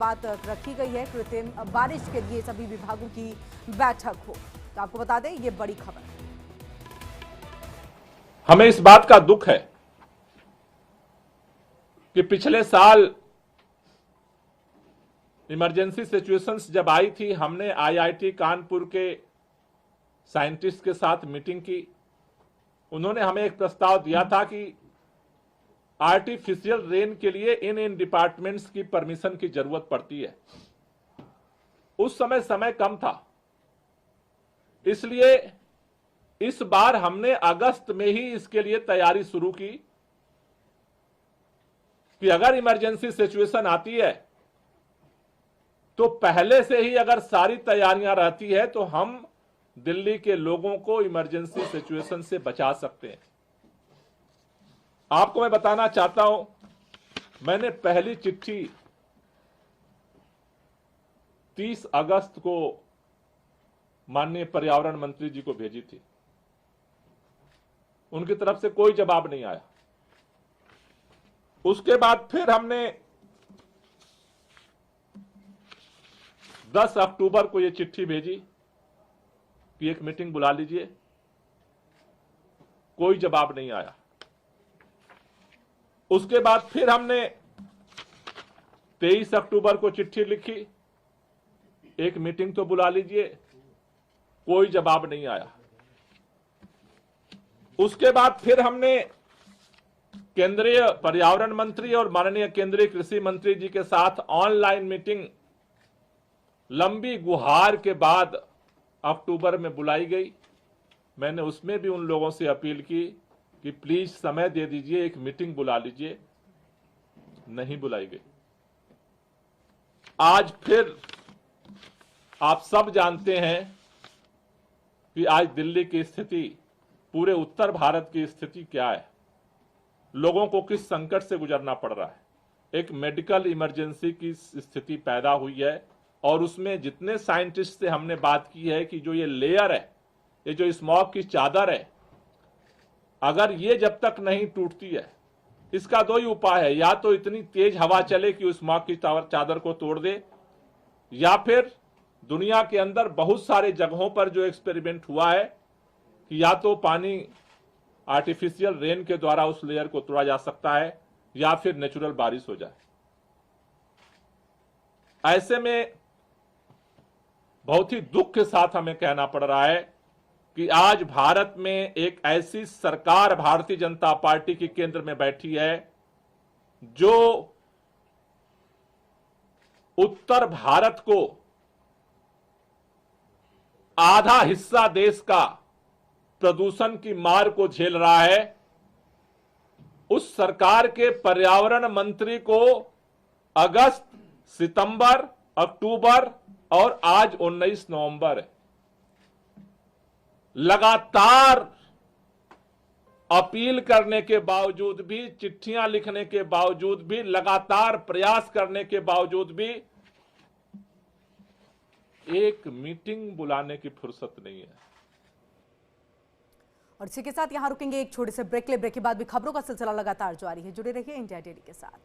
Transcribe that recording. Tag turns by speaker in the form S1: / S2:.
S1: बात रखी गई है कृत्रिम बारिश के लिए सभी विभागों की बैठक हो। तो आपको बता दें ये बड़ी खबर।
S2: हमें इस बात का दुख है कि पिछले साल इमरजेंसी सिचुएशंस जब आई थी, हमने आईआईटी कानपुर के साइंटिस्ट के साथ मीटिंग की। उन्होंने हमें एक प्रस्ताव दिया था कि आर्टिफिशियल रेन के लिए इन डिपार्टमेंट्स की परमिशन की जरूरत पड़ती है। उस समय कम था, इसलिए इस बार हमने अगस्त में ही इसके लिए तैयारी शुरू की कि अगर इमरजेंसी सिचुएशन आती है तो पहले से ही अगर सारी तैयारियां रहती है तो हम दिल्ली के लोगों को इमरजेंसी सिचुएशन से बचा सकते हैं। आपको मैं बताना चाहता हूं, मैंने पहली चिट्ठी 30 अगस्त को माननीय पर्यावरण मंत्री जी को भेजी थी। उनकी तरफ से कोई जवाब नहीं आया। उसके बाद फिर हमने 10 अक्टूबर को यह चिट्ठी भेजी कि एक मीटिंग बुला लीजिए। कोई जवाब नहीं आया। उसके बाद फिर हमने 23 अक्टूबर को चिट्ठी लिखी, एक मीटिंग तो बुला लीजिए। कोई जवाब नहीं आया। उसके बाद फिर हमने केंद्रीय पर्यावरण मंत्री और माननीय केंद्रीय कृषि मंत्री जी के साथ ऑनलाइन मीटिंग लंबी गुहार के बाद अक्टूबर में बुलाई गई। मैंने उसमें भी उन लोगों से अपील की कि प्लीज समय दे दीजिए, एक मीटिंग बुला लीजिए। नहीं बुलाई गई। आज फिर आप सब जानते हैं कि आज दिल्ली की स्थिति, पूरे उत्तर भारत की स्थिति क्या है, लोगों को किस संकट से गुजरना पड़ रहा है। एक मेडिकल इमरजेंसी की स्थिति पैदा हुई है और उसमें जितने साइंटिस्ट से हमने बात की है कि जो ये लेयर है, ये जो स्मॉग की चादर है, अगर ये जब तक नहीं टूटती है, इसका दो ही उपाय है। या तो इतनी तेज हवा चले कि उस स्मॉग की चादर को तोड़ दे, या फिर दुनिया के अंदर बहुत सारे जगहों पर जो एक्सपेरिमेंट हुआ है कि या तो पानी आर्टिफिशियल रेन के द्वारा उस लेयर को तोड़ा जा सकता है या फिर नेचुरल बारिश हो जाए। ऐसे में बहुत ही दुख के साथ हमें कहना पड़ रहा है कि आज भारत में एक ऐसी सरकार भारतीय जनता पार्टी की केंद्र में बैठी है जो उत्तर भारत को, आधा हिस्सा देश का प्रदूषण की मार को झेल रहा है। उस सरकार के पर्यावरण मंत्री को अगस्त, सितंबर, अक्टूबर और आज 19 नवंबर है, लगातार अपील करने के बावजूद भी, चिट्ठियां लिखने के बावजूद भी, लगातार प्रयास करने के बावजूद भी एक मीटिंग बुलाने की फुर्सत नहीं है।
S1: और इसी के साथ यहां रुकेंगे, एक छोटे से ब्रेक ले। ब्रेक के बाद भी खबरों का सिलसिला लगातार जारी है। जुड़े रहिए इंडिया डेली के साथ।